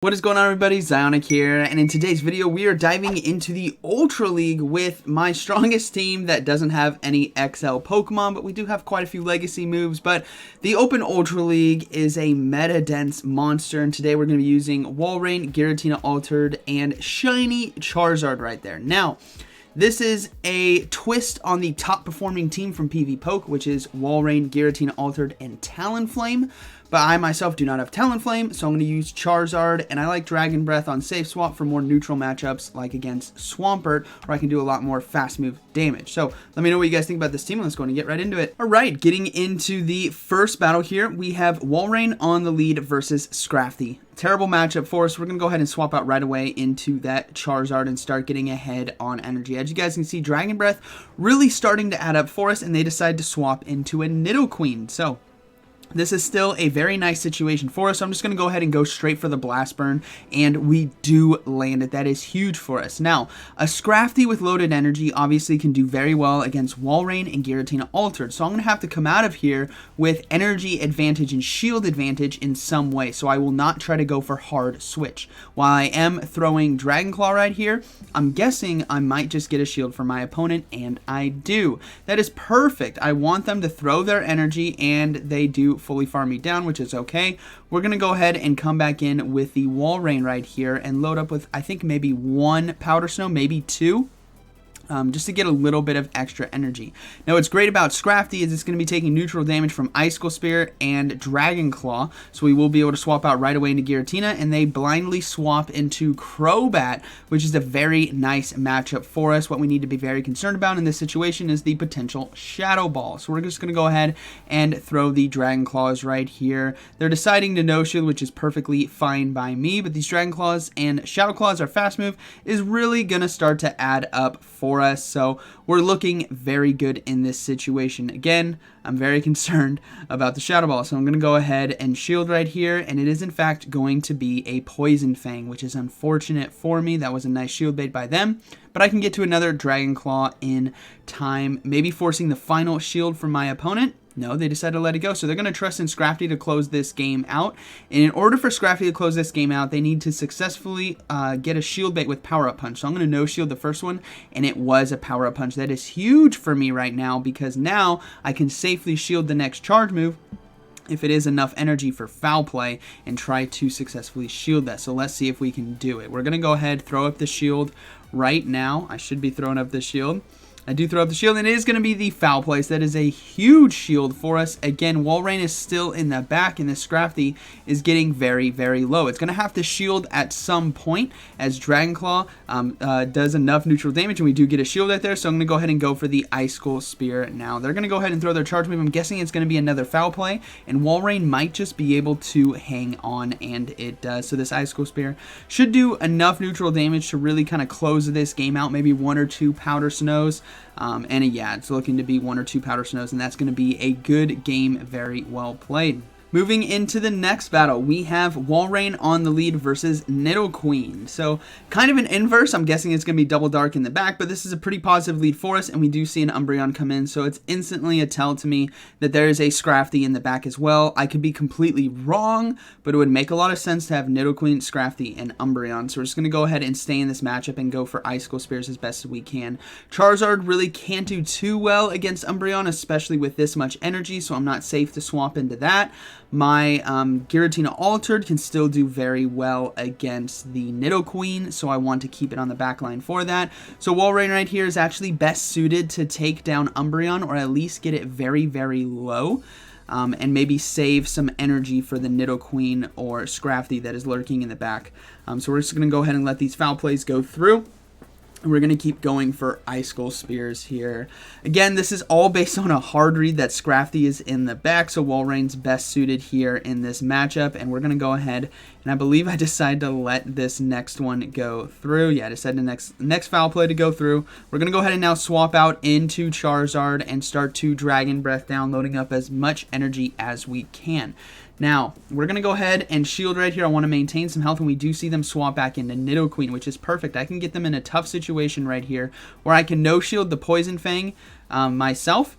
What is going on, everybody? ZyoniK here, and in today's video we are diving into the Ultra League with my strongest team that doesn't have any XL Pokemon, but we do have quite a few legacy moves. But the Open Ultra League is a meta-dense monster, and today we're going to be using Walrein, Giratina Altered, and Shiny Charizard right there. Now, this is a twist on the top performing team from PvPoke, which is Walrein, Giratina Altered, and Talonflame. But I myself do not have Talonflame, so I'm going to use Charizard, and I like Dragon Breath on Safe Swap for more neutral matchups like against Swampert, where I can do a lot more fast move damage. So let me know what you guys think about this team, and let's go and get right into it. Alright, getting into the first battle here, we have Walrein on the lead versus Scrafty. Terrible matchup for us. We're going to go ahead and swap out right away into that Charizard and start getting ahead on energy. As you guys can see, Dragon Breath really starting to add up for us, and they decide to swap into a Nidoqueen. So this is still a very nice situation for us, so I'm just going to go ahead and go straight for the Blast Burn, and we do land it. That is huge for us. Now, a Scrafty with loaded energy obviously can do very well against Walrein and Giratina Altered, so I'm going to have to come out of here with energy advantage and shield advantage in some way, so I will not try to go for hard switch. While I am throwing Dragon Claw right here, I'm guessing I might just get a shield for my opponent, and I do. That is perfect. I want them to throw their energy, and they do fully farm me down, which is okay. We're going to go ahead and come back in with the Walrein right here and load up with, I think, maybe one Powder Snow, maybe two. Just to get a little bit of extra energy. Now, what's great about Scrafty is it's going to be taking neutral damage from Icicle Spear and Dragon Claw, so we will be able to swap out right away into Giratina, and they blindly swap into Crobat, which is a very nice matchup for us. What we need to be very concerned about in this situation is the potential Shadow Ball. So we're just going to go ahead and throw the Dragon Claws right here. They're deciding to no-shield, which is perfectly fine by me, but these Dragon Claws and Shadow Claws, our fast move, is really going to start to add up for us, so we're looking very good in this situation. Again, I'm very concerned about the Shadow Ball, so I'm going to go ahead and shield right here, and it is in fact going to be a Poison Fang, which is unfortunate for me. That was a nice shield bait by them, but I can get to another Dragon Claw in time, maybe forcing the final shield from my opponent. No, they decided to let it go, so they're going to trust in Scrafty to close this game out. And in order for Scrafty to close this game out, they need to successfully get a shield bait with Power Up Punch. So I'm going to no-shield the first one, and it was a Power Up Punch. That is huge for me right now, because now I can safely shield the next charge move if it is enough energy for foul play, and try to successfully shield that. So let's see if we can do it. We're going to go ahead, throw up the shield right now. I should be throwing up the shield. I do throw up the shield, and it is going to be the foul place. That is a huge shield for us. Again, Walrein is still in the back, and this Scrafty is getting very, very low. It's going to have to shield at some point, as Dragon Claw does enough neutral damage, and we do get a shield right there, so I'm going to go ahead and go for the Icicle Spear now. They're going to go ahead and throw their charge move. I'm guessing it's going to be another foul play, and Walrein might just be able to hang on, and it does. So this Icicle Spear should do enough neutral damage to really kind of close this game out, maybe one or two Powder Snows. Yeah, it's looking to be one or two Powder Snows, and that's going to be a good game, very well played. Moving into the next battle, we have Walrein on the lead versus Nidoqueen. So, kind of an inverse. I'm guessing it's going to be Double Dark in the back, but this is a pretty positive lead for us, and we do see an Umbreon come in, so it's instantly a tell to me that there is a Scrafty in the back as well. I could be completely wrong, but it would make a lot of sense to have Nidoqueen, Scrafty, and Umbreon. So we're just going to go ahead and stay in this matchup and go for Icicle Spears as best as we can. Charizard really can't do too well against Umbreon, especially with this much energy, so I'm not safe to swap into that. My Giratina Altered can still do very well against the Nidoqueen, so I want to keep it on the back line for that. So Walrein right here is actually best suited to take down Umbreon, or at least get it very, very low. And maybe save some energy for the Nidoqueen or Scrafty that is lurking in the back. So we're just going to go ahead and let these foul plays go through. We're going to keep going for Icicle Spears here. Again, this is all based on a hard read that Scrafty is in the back, so Walrein's best suited here in this matchup, and we're going to go ahead, and I believe I decided to let this next one go through. Yeah, I decided the next foul play to go through. We're going to go ahead and now swap out into Charizard and start to Dragon Breath down, loading up as much energy as we can. Now, we're going to go ahead and shield right here. I want to maintain some health, and we do see them swap back into Nidoqueen, which is perfect. I can get them in a tough situation right here where I can no-shield the Poison Fang myself,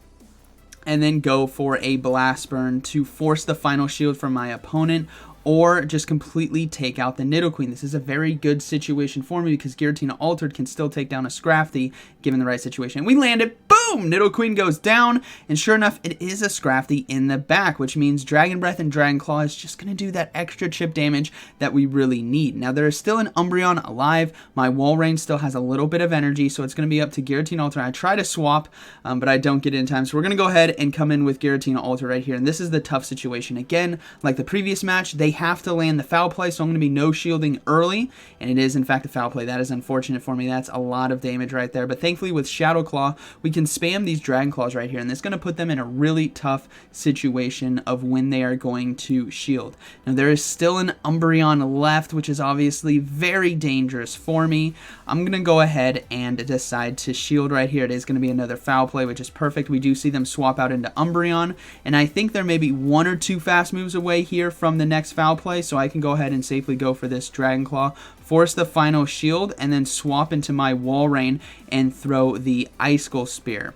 and then go for a Blast Burn to force the final shield from my opponent, or just completely take out the Nidoqueen. This is a very good situation for me because Giratina Altered can still take down a Scrafty given the right situation. We landed, boom! Nidoqueen goes down, and sure enough, it is a Scrafty in the back, which means Dragon Breath and Dragon Claw is just going to do that extra chip damage that we really need. Now, there is still an Umbreon alive. My Walrein still has a little bit of energy, so it's going to be up to Giratina Altered. I try to swap, but I don't get it in time, so we're going to go ahead and come in with Giratina Altered right here, and this is the tough situation. Again, like the previous match, they have to land the foul play, so I'm going to be no shielding early, and it is in fact a foul play. That is unfortunate for me. That's a lot of damage right there, but thankfully with Shadow Claw, we can spam these Dragon Claws right here, and it's going to put them in a really tough situation of when they are going to shield. Now there is still an Umbreon left, which is obviously very dangerous for me. I'm going to go ahead and decide to shield right here. It is going to be another foul play, which is perfect. We do see them swap out into Umbreon, and I think they're maybe 1 or 2 fast moves away here from the next foul play, so I can go ahead and safely go for this Dragon Claw, force the final shield, and then swap into my Walrein and throw the Icicle Spear.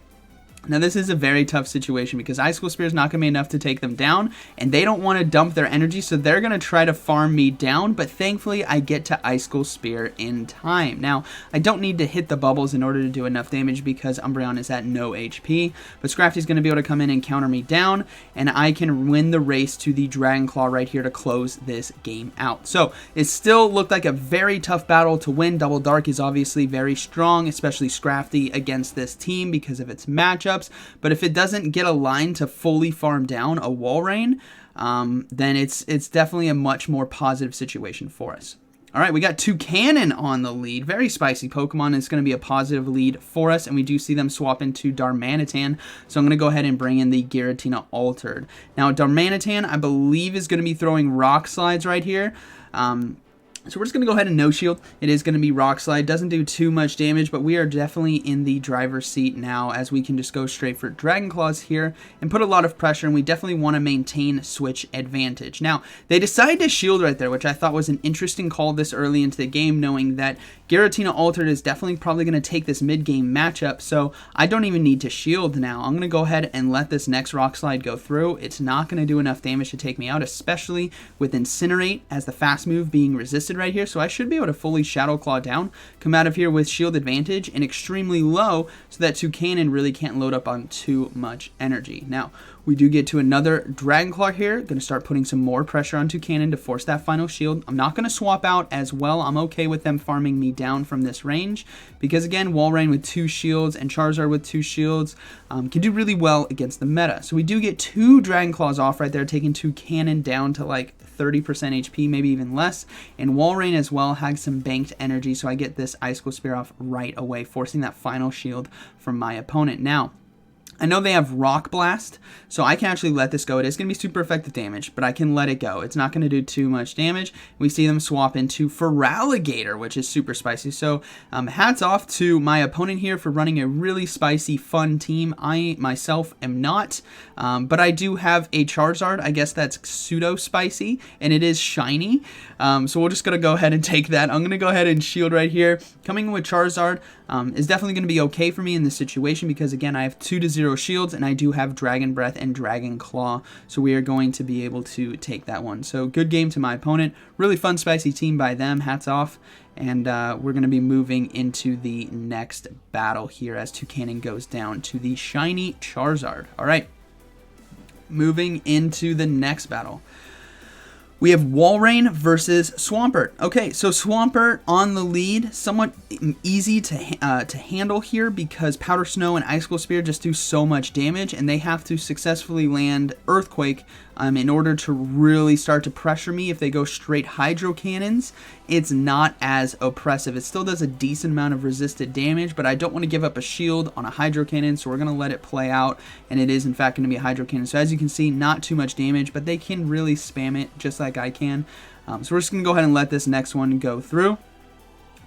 Now, this is a very tough situation because Icicle Spear is not going to be enough to take them down, and they don't want to dump their energy, so they're going to try to farm me down, but thankfully, I get to Icicle Spear in time. Now, I don't need to hit the bubbles in order to do enough damage because Umbreon is at no HP, but Scrafty's going to be able to come in and counter me down, and I can win the race to the Dragon Claw right here to close this game out. So, it still looked like a very tough battle to win. Double Dark is obviously very strong, especially Scrafty against this team because of its matchup. But if it doesn't get a line to fully farm down a Walrein, then it's definitely a much more positive situation for us. All right, we got Toucannon on the lead. Very spicy Pokemon. It's going to be a positive lead for us, and we do see them swap into Darmanitan. So I'm going to go ahead and bring in the Giratina Altered. Now, Darmanitan, I believe, is going to be throwing Rock Slides right here. So we're just going to go ahead and no shield. It is going to be Rock Slide. Doesn't do too much damage, but we are definitely in the driver's seat now as we can just go straight for Dragon Claws here and put a lot of pressure, and we definitely want to maintain switch advantage. Now, they decided to shield right there, which I thought was an interesting call this early into the game, knowing that Giratina Altered is definitely probably going to take this mid-game matchup, so I don't even need to shield now. I'm going to go ahead and let this next Rock Slide go through. It's not going to do enough damage to take me out, especially with Incinerate as the fast move being resisted right here, so I should be able to fully Shadow Claw down, come out of here with shield advantage and extremely low so that Toucannon really can't load up on too much energy. Now, we do get to another Dragon Claw here. Going to start putting some more pressure on Toucannon to force that final shield. I'm not going to swap out as well. I'm okay with them farming me down from this range because, again, Walrein with 2 shields and Charizard with 2 shields can do really well against the meta. So we do get 2 Dragon Claws off right there, taking Toucannon down to like 30% HP, maybe even less. And Walrein as well has some banked energy, so I get this Icicle Spear off right away, forcing that final shield from my opponent. Now, I know they have Rock Blast, so I can actually let this go. It is going to be super effective damage, but I can let it go. It's not going to do too much damage. We see them swap into Feraligatr, which is super spicy. So hats off to my opponent here for running a really spicy, fun team. I myself am not, but I do have a Charizard. I guess that's pseudo-spicy, and it is shiny. So we're just going to go ahead and take that. I'm going to go ahead and shield right here. Coming in with Charizard is definitely going to be okay for me in this situation because, again, I have 2-0 shields, and I do have Dragon Breath and Dragon Claw, so we are going to be able to take that one. So good game to my opponent. Really fun, spicy team by them. Hats off. And we're going to be moving into the next battle here as Toucannon goes down to the shiny Charizard. All right. Moving into the next battle. We have Walrein versus Swampert. Okay, so Swampert on the lead, somewhat easy to handle here because Powder Snow and Icicle Spear just do so much damage, and they have to successfully land Earthquake in order to really start to pressure me. If they go straight Hydro Cannons, it's not as oppressive. It still does a decent amount of resisted damage, but I don't want to give up a shield on a Hydro Cannon, so we're going to let it play out, and it is in fact going to be a Hydro Cannon. So as you can see, not too much damage, but they can really spam it just like I can. So we're just going to go ahead and let this next one go through.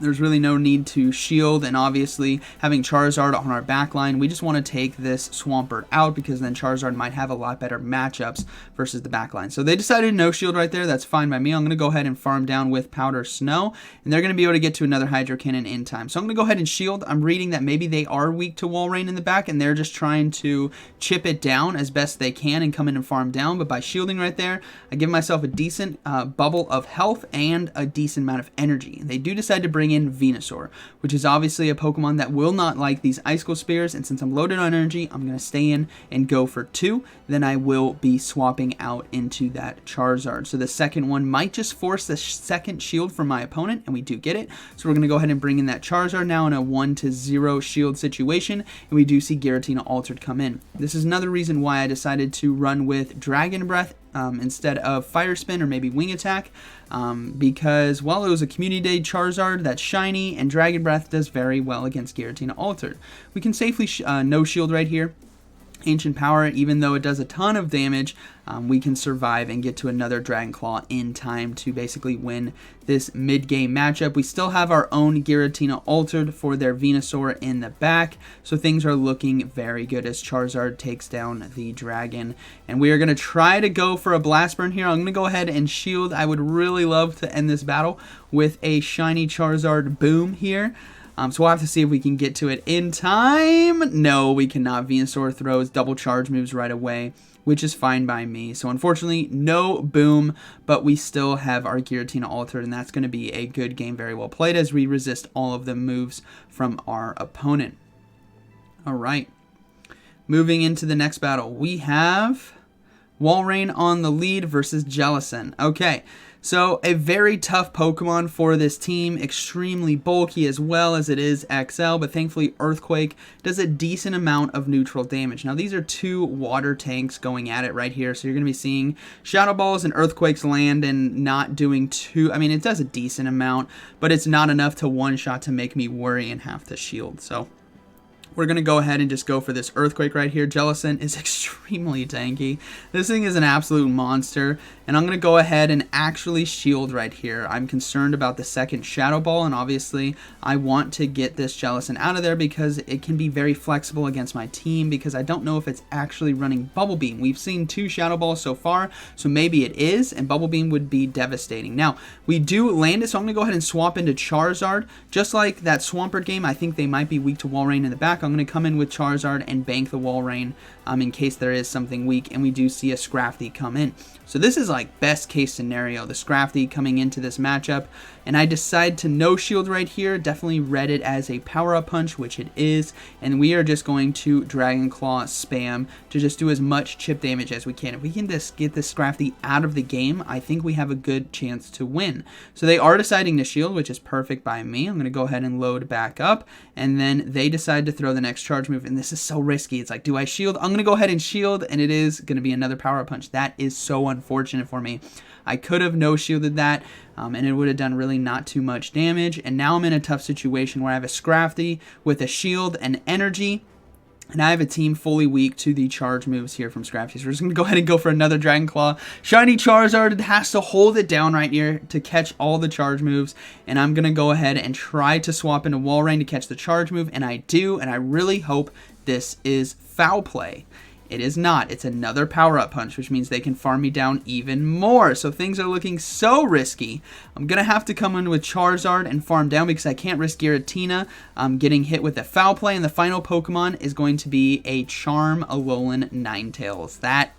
There's really no need to shield, and obviously having Charizard on our backline, we just want to take this Swampert out because then Charizard might have a lot better matchups versus the backline. So they decided no shield right there. That's fine by me. I'm going to go ahead and farm down with Powder Snow, and they're going to be able to get to another Hydro Cannon in time. So I'm going to go ahead and shield. I'm reading that maybe they are weak to Wall Rain in the back, and they're just trying to chip it down as best they can and come in and farm down. But by shielding right there, I give myself a decent bubble of health and a decent amount of energy. They do decide to bring in Venusaur, which is obviously a Pokemon that will not like these Icicle Spears, and since I'm loaded on energy, I'm going to stay in and go for 2. Then I will be swapping out into that Charizard. So the second one might just force the second shield from my opponent, and we do get it. So we're going to go ahead and bring in that Charizard now in a 1-0 shield situation, and we do see Giratina Altered come in. This is another reason why I decided to run with Dragon Breath instead of Fire Spin or maybe Wing Attack, because while it was a Community Day Charizard that's shiny, and Dragon Breath does very well against Giratina Altered. We can safely no shield right here. Ancient Power, even though it does a ton of damage, we can survive and get to another Dragon Claw in time to basically win this mid-game matchup. We still have our own Giratina Altered for their Venusaur in the back, so things are looking very good as Charizard takes down the Dragon. And we are going to try to go for a Blast Burn here. I'm going to go ahead and shield. I would really love to end this battle with a shiny Charizard Boom here. So we'll have to see if we can get to it in time. No, we cannot. Venusaur throws double charge moves right away, which is fine by me. So unfortunately, no Boom, but we still have our Giratina Altered, and that's going to be a good game, very well played, as we resist all of the moves from our opponent. All right. Moving into the next battle, we have Walrein on the lead versus Jellicent. Okay. So a very tough Pokemon for this team, extremely bulky as well as it is XL, but thankfully Earthquake does a decent amount of neutral damage. Now these are 2 water tanks going at it right here, so you're going to be seeing Shadow Balls and Earthquakes land and not doing too, I mean it does a decent amount, but it's not enough to one-shot to make me worry and have to shield. So we're going to go ahead and just go for this Earthquake right here. Jellicent is extremely tanky. This thing is an absolute monster. And I'm going to go ahead and actually shield right here. I'm concerned about the second Shadow Ball, and obviously I want to get this Jellicent out of there because it can be very flexible against my team, because I don't know if it's actually running Bubble Beam. We've seen 2 Shadow Balls so far, so maybe it is, and Bubble Beam would be devastating. Now, we do land it, so I'm going to go ahead and swap into Charizard. Just like that Swampert game, I think they might be weak to Walrein in the back. I'm going to come in with Charizard and bank the Walrein in case there is something weak, and we do see a Scrafty come in. So this is like best case scenario, the Scrafty coming into this matchup, and I decide to no shield right here. Definitely read it as a power-up punch, which it is, and we are just going to Dragon Claw spam to just do as much chip damage as we can. If we can just get this Scrafty out of the game, I think we have a good chance to win. So they are deciding to shield, which is perfect by me. I'm going to go ahead and load back up, and then they decide to throw the next charge move, and this is so risky. It's like, do I shield? I'm going to go ahead and shield, and it is going to be another power-up punch. That is so unfortunate for me. I could have no shielded that, and it would have done really not too much damage. And now I'm in a tough situation where I have a Scrafty with a shield and energy, and I have a team fully weak to the charge moves here from Scrafty. So we're just going to go ahead and go for another Dragon Claw. Shiny Charizard has to hold it down right here to catch all the charge moves. And I'm going to go ahead and try to swap into Walrein to catch the charge move. And I do, and I really hope this is foul play. It is not. It's another power-up punch, which means they can farm me down even more. So things are looking so risky. I'm going to have to come in with Charizard and farm down because I can't risk Giratina getting hit with a foul play. And the final Pokemon is going to be a Charm Alolan Ninetales. That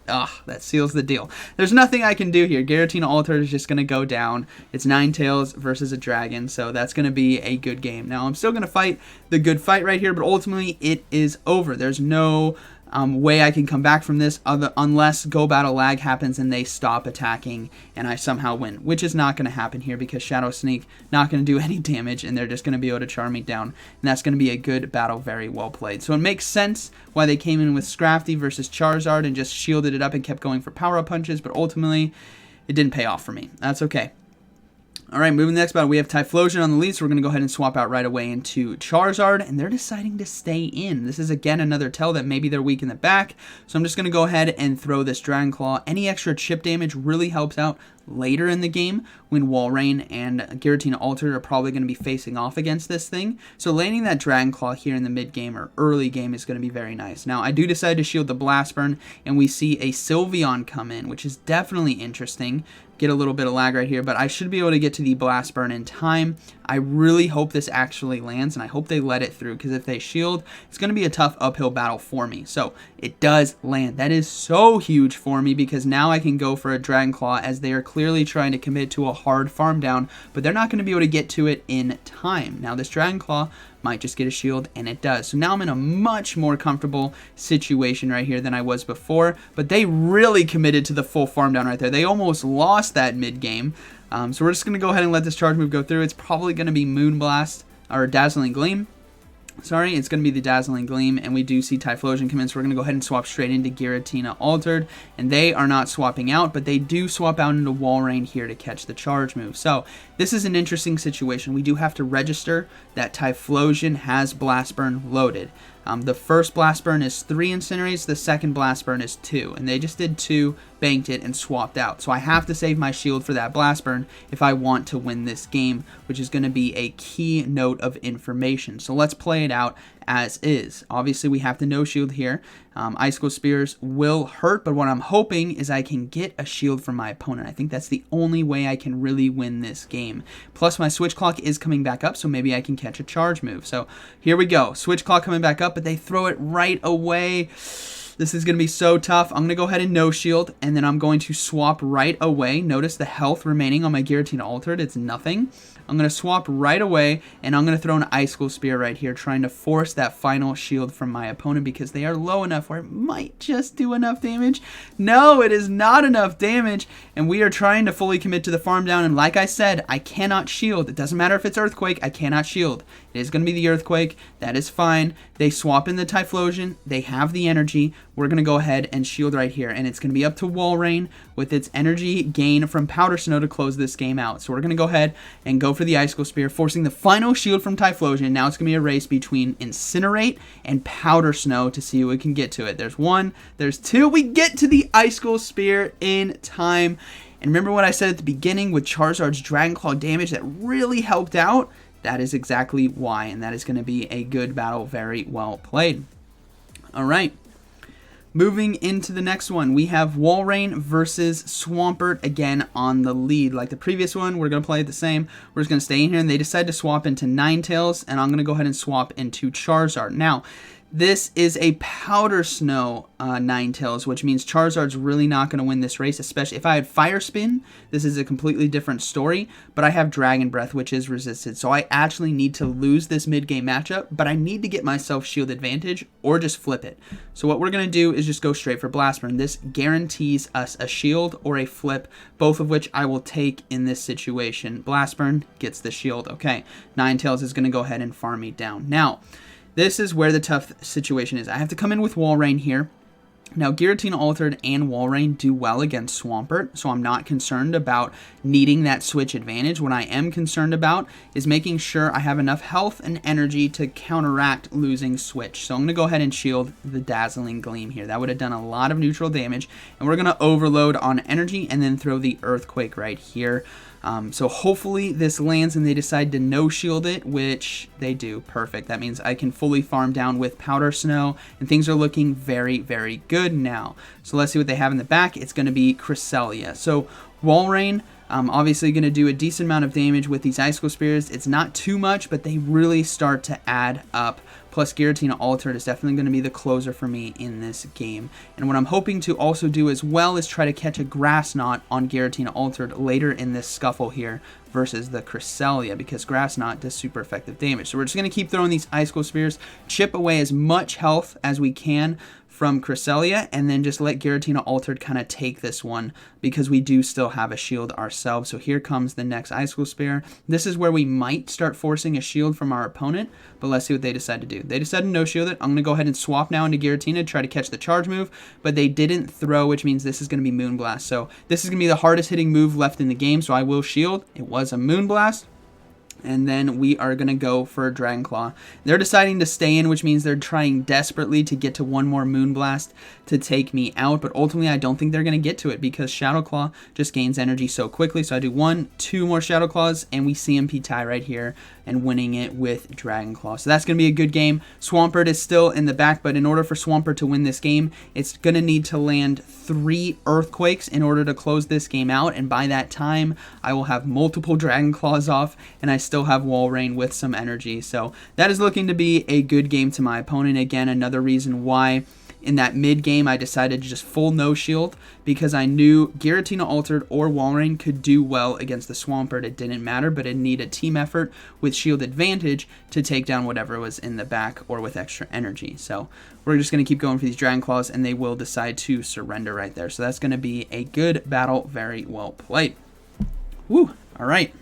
seals the deal. There's nothing I can do here. Giratina Altered is just going to go down. It's Ninetales versus a Dragon, so that's going to be a good game. Now, I'm still going to fight the good fight right here, but ultimately it is over. There's no way I can come back from this unless Go Battle lag happens and they stop attacking and I somehow win, which is not going to happen here because Shadow Sneak not going to do any damage and they're just going to be able to charm me down, and that's going to be a good battle, very well played. So it makes sense why they came in with Scrafty versus Charizard and just shielded it up and kept going for power-up punches, but ultimately it didn't pay off for me. That's okay. All right, moving to the next battle, we have Typhlosion on the lead, so we're going to go ahead and swap out right away into Charizard, and they're deciding to stay in. This is, again, another tell that maybe they're weak in the back, so I'm just going to go ahead and throw this Dragon Claw. Any extra chip damage really helps out later in the game when Walrein and Giratina Altered are probably going to be facing off against this thing. So landing that Dragon Claw here in the mid game or early game is going to be very nice. Now, I do decide to shield the Blast Burn, and we see a Sylveon come in, which is definitely interesting. Get a little bit of lag right here, but I should be able to get to the Blast Burn in time. I really hope this actually lands, and I hope they let it through, because if they shield, it's going to be a tough uphill battle for me. So it does land. That is so huge for me, because now I can go for a Dragon Claw, as they are clearly trying to commit to a hard farm down, but they're not going to be able to get to it in time. Now this Dragon Claw might just get a shield, and it does. So now I'm in a much more comfortable situation right here than I was before, but they really committed to the full farm down right there. They almost lost that mid game. So we're just going to go ahead and let this charge move go through. It's probably going to be Moonblast, or Dazzling Gleam. Sorry, it's going to be the Dazzling Gleam, and we do see Typhlosion come in, so we're going to go ahead and swap straight into Giratina Altered, and they are not swapping out, but they do swap out into Walrein here to catch the charge move. So this is an interesting situation. We do have to register that Typhlosion has Blast Burn loaded. The first Blast Burn is 3 Incinerates, the second Blast Burn is 2, and they just did 2, banked it, and swapped out. So I have to save my shield for that Blast Burn if I want to win this game, which is going to be a key note of information. So let's play it out as is. Obviously, we have the no shield here. Icicle Spears will hurt, but what I'm hoping is I can get a shield from my opponent. I think that's the only way I can really win this game. Plus, my Switch Clock is coming back up, so maybe I can catch a charge move. So here we go. Switch Clock coming back up, but they throw it right away. This is going to be so tough. I'm going to go ahead and no shield, and then I'm going to swap right away. Notice the health remaining on my Giratina Altered. It's nothing. I'm going to swap right away, and I'm going to throw an Icicle Spear right here, trying to force that final shield from my opponent, because they are low enough where it might just do enough damage. No, it is not enough damage, and we are trying to fully commit to the farm down, and like I said, I cannot shield. It doesn't matter if it's Earthquake, I cannot shield. It is going to be the Earthquake. That is fine. They swap in the Typhlosion. They have the energy. We're going to go ahead and shield right here, and it's going to be up to Walrein with its energy gain from Powder Snow to close this game out. So we're going to go ahead and go for the Icicle Spear, forcing the final shield from Typhlosion. Now it's going to be a race between Incinerate and Powder Snow to see who can get to it. There's 1, there's 2. We get to the Icicle Spear in time. And remember what I said at the beginning with Charizard's Dragon Claw damage that really helped out? That is exactly why, and that is going to be a good battle, very well played. All right. Moving into the next one, we have Walrein versus Swampert again on the lead. Like the previous one, we're going to play it the same. We're just going to stay in here, and they decide to swap into Ninetales, and I'm going to go ahead and swap into Charizard. Now, this is a Powder Snow Ninetales, which means Charizard's really not going to win this race, especially if I had Fire Spin. This is a completely different story, but I have Dragon Breath, which is resisted, so I actually need to lose this mid-game matchup, but I need to get myself shield advantage or just flip it. So what we're going to do is just go straight for Blast Burn. This guarantees us a shield or a flip, both of which I will take in this situation. Blast Burn gets the shield. Okay, Ninetales is going to go ahead and farm me down. Now, this is where the tough situation is. I have to come in with Walrein here. Now, Giratina Altered and Walrein do well against Swampert, so I'm not concerned about needing that switch advantage. What I am concerned about is making sure I have enough health and energy to counteract losing switch. So I'm going to go ahead and shield the Dazzling Gleam here. That would have done a lot of neutral damage, and we're going to overload on energy and then throw the Earthquake right here. So hopefully this lands and they decide to no shield it, which they do. Perfect. That means I can fully farm down with Powder Snow, and things are looking very, very good now. So let's see what they have in the back. It's going to be Cresselia. So Walrein, obviously going to do a decent amount of damage with these Icicle Spears. It's not too much, but they really start to add up. Plus, Giratina Altered is definitely going to be the closer for me in this game. And what I'm hoping to also do as well is try to catch a Grass Knot on Giratina Altered later in this scuffle here versus the Cresselia, because Grass Knot does super effective damage. So we're just going to keep throwing these Icicle Spears, chip away as much health as we can from Cresselia, and then just let Giratina Altered kind of take this one, because we do still have a shield ourselves. So here comes the next Icicle Spear. This is where we might start forcing a shield from our opponent, but let's see what they decide to do. They decided to no-shield it. I'm going to go ahead and swap now into Giratina to try to catch the charge move, but they didn't throw, which means this is going to be Moonblast. So this is going to be the hardest hitting move left in the game, so I will shield. It was a Moonblast. And then we are going to go for Dragon Claw. They're deciding to stay in, which means they're trying desperately to get to one more Moonblast to take me out. But ultimately, I don't think they're going to get to it because Shadow Claw just gains energy so quickly. So I do 1, 2 more Shadow Claws, and we CMP tie right here and winning it with Dragon Claw. So that's going to be a good game. Swampert is still in the back, but in order for Swampert to win this game, it's going to need to land 3 Earthquakes in order to close this game out. And by that time, I will have multiple Dragon Claws off, and I still have Wall Rain with some energy. So that is looking to be a good game to my opponent. Again, another reason why in that mid game I decided to just full no shield, because I knew Giratina Altered or Wall Rain could do well against the Swampert. It didn't matter, but it needed a team effort with shield advantage to take down whatever was in the back or with extra energy. So we're just going to keep going for these Dragon Claws, and they will decide to surrender right there. So that's going to be a good battle. Very well played. Woo! All right.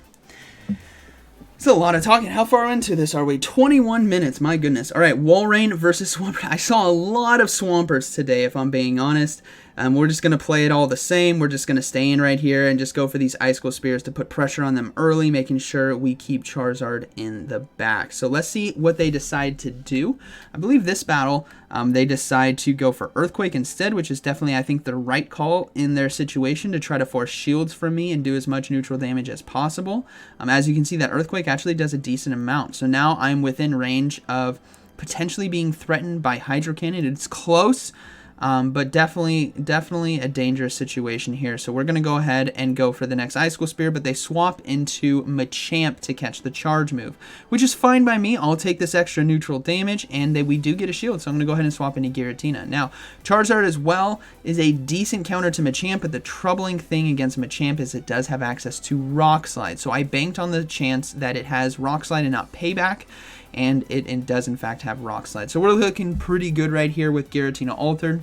It's a lot of talking. How far into this are we? 21 minutes. My goodness. All right, Walrein versus Swampert. I saw a lot of Swamperts today, if I'm being honest. We're just going to play it all the same. We're just going to stay in right here and just go for these Icicle Spears to put pressure on them early, making sure we keep Charizard in the back. So let's see what they decide to do. I believe this battle, they decide to go for Earthquake instead, which is definitely, I think, the right call in their situation to try to force shields from me and do as much neutral damage as possible. As you can see, that Earthquake actually does a decent amount. So now I'm within range of potentially being threatened by Hydro Cannon. It's close. But definitely a dangerous situation here. So we're going to go ahead and go for the next Icicle Spear, but they swap into Machamp to catch the charge move, which is fine by me. I'll take this extra neutral damage, and we do get a shield, so I'm going to go ahead and swap into Giratina. Now, Charizard as well is a decent counter to Machamp, but the troubling thing against Machamp is it does have access to Rock Slide. So I banked on the chance that it has Rock Slide and not Payback, and it does in fact have Rock Slide. So we're looking pretty good right here with Giratina Altered.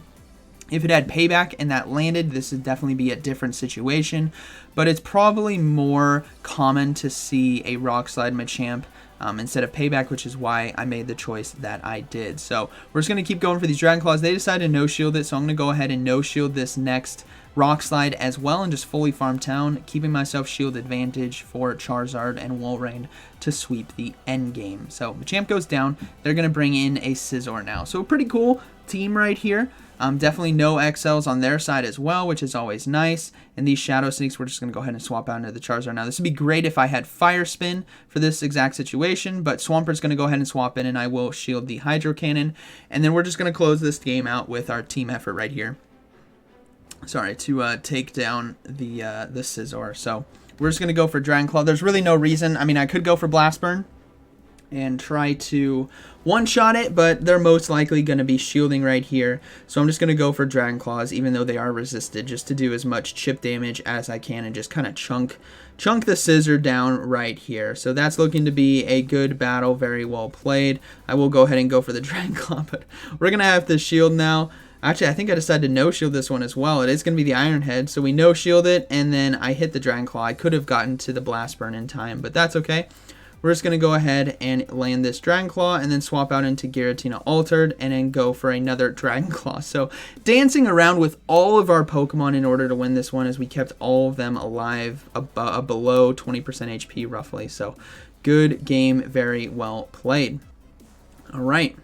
If it had Payback and that landed, this would definitely be a different situation, but it's probably more common to see a Rock Slide Machamp instead of Payback, which is why I made the choice that I did. So we're just going to keep going for these Dragon Claws. They decided to no-shield it, so I'm going to go ahead and no-shield this next Rock Slide as well and just fully farm town, keeping myself shield advantage for Charizard and Walrein to sweep the end game. So Machamp goes down. They're going to bring in a Scizor now. So a pretty cool team right here. Definitely no XLs on their side as well, which is always nice. And these Shadow Sneaks, we're just going to go ahead and swap out into the Charizard. Now, this would be great if I had Fire Spin for this exact situation, but Swampert's going to go ahead and swap in, and I will shield the Hydro Cannon. And then we're just going to close this game out with our team effort right here. Sorry, to take down the Scizor. So we're just going to go for Dragon Claw. There's really no reason. I mean, I could go for Blast Burn and try to one-shot it, but they're most likely going to be shielding right here. So I'm just going to go for Dragon Claws, even though they are resisted, just to do as much chip damage as I can and just kind of chunk the Scizor down right here. So that's looking to be a good battle, very well played. I will go ahead and go for the Dragon Claw, but we're going to have to shield now. Actually, I think I decided to no-shield this one as well. It is going to be the Iron Head, so we no-shield it, and then I hit the Dragon Claw. I could have gotten to the Blast Burn in time, but that's okay. We're just going to go ahead and land this Dragon Claw and then swap out into Giratina Altered and then go for another Dragon Claw. So dancing around with all of our Pokemon in order to win this one, as we kept all of them alive below 20% HP roughly. So good game, very well played. All right.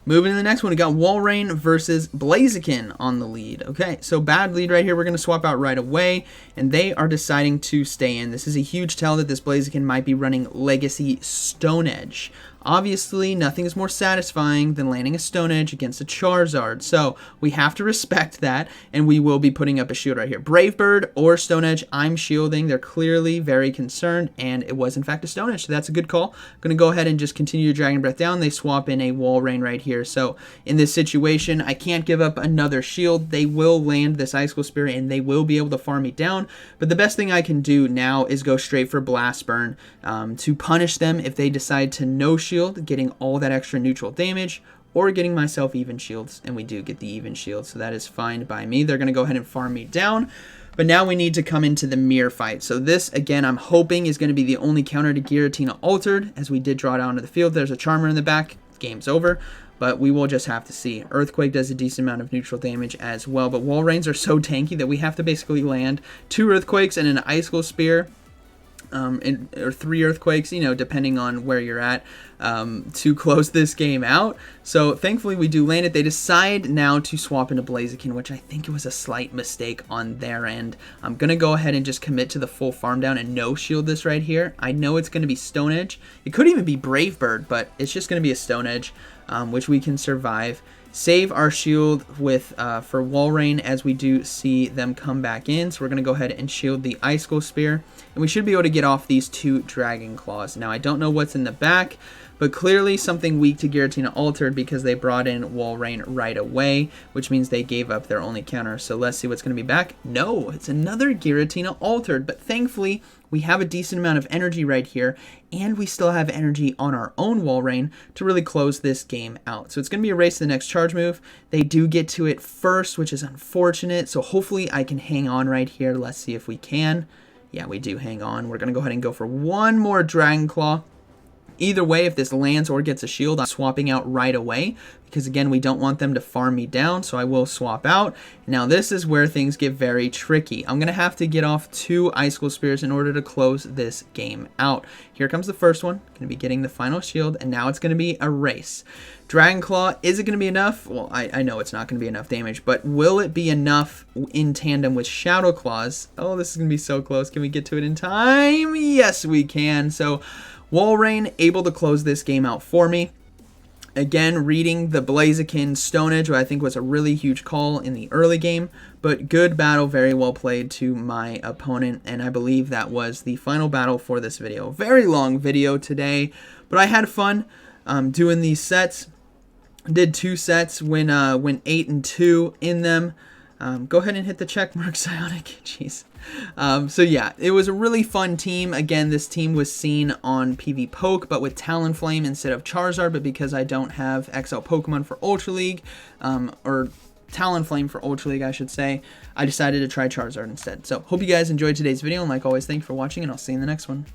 Moving to the next one, we got Walrein versus Blaziken on the lead. Okay, so bad lead right here. We're going to swap out right away, and they are deciding to stay in. This is a huge tell that this Blaziken might be running Legacy Stone Edge. Obviously, nothing is more satisfying than landing a Stone Edge against a Charizard, so we have to respect that, and we will be putting up a shield right here. Brave Bird or Stone Edge, I'm shielding. They're clearly very concerned, and it was in fact a Stone Edge, so that's a good call. I'm going to go ahead and just continue to Dragon Breath down. They swap in a Walrein right here, so in this situation, I can't give up another shield. They will land this Icicle Spear, and they will be able to farm me down, but the best thing I can do now is go straight for Blast Burn to punish them if they decide to no-shield, getting all that extra neutral damage, or getting myself even shields, and we do get the even shield, so that is fine by me. They're going to go ahead and farm me down, but now we need to come into the mirror fight. So this, again, I'm hoping is going to be the only counter to Giratina Altered, as we did draw it out onto the field. There's a Charmer in the back. Game's over, but we will just have to see. Earthquake does a decent amount of neutral damage as well, but Wall Rains are so tanky that we have to basically land 2 Earthquakes and an Icicle Spear, or 3 Earthquakes, you know, depending on where you're at, to close this game out. So thankfully we do land it. They decide now to swap into Blaziken, which I think it was a slight mistake on their end. I'm going to go ahead and just commit to the full farm down and no shield this right here. I know it's going to be Stone Edge. It could even be Brave Bird, but it's just going to be a Stone Edge, which we can survive. Save our shield with for Walrein as we do see them come back in. So we're going to go ahead and shield the Icicle Spear. And we should be able to get off these 2 Dragon Claws. Now, I don't know what's in the back, but clearly something weak to Giratina Altered because they brought in Walrein right away, which means they gave up their only counter. So let's see what's going to be back. No, it's another Giratina Altered, but thankfully we have a decent amount of energy right here, and we still have energy on our own Walrein to really close this game out. So it's going to be a race to the next charge move. They do get to it first, which is unfortunate, so hopefully I can hang on right here. Let's see if we can. Yeah, we do hang on. We're going to go ahead and go for one more Dragon Claw. Either way, if this lands or gets a shield, I'm swapping out right away because, again, we don't want them to farm me down, so I will swap out. Now, this is where things get very tricky. I'm going to have to get off 2 Icicle Spears in order to close this game out. Here comes the first one. Going to be getting the final shield, and now it's going to be a race. Dragon Claw, is it going to be enough? Well, I know it's not going to be enough damage, but will it be enough in tandem with Shadow Claws? Oh, this is going to be so close. Can we get to it in time? Yes, we can. So Walrein able to close this game out for me. Again, reading the Blaziken Stone Edge, which I think was a really huge call in the early game, but good battle, very well played to my opponent, and I believe that was the final battle for this video. Very long video today, but I had fun doing these sets. Did 2 sets, went 8-2 in them. Go ahead and hit the check mark, ZyoniK. Jeez. So yeah, it was a really fun team. Again, this team was seen on PV Poke, but with Talonflame instead of Charizard, but because I don't have XL Pokemon for Ultra League, or Talonflame for Ultra League, I should say, I decided to try Charizard instead. So hope you guys enjoyed today's video, and like always, thank you for watching, and I'll see you in the next one.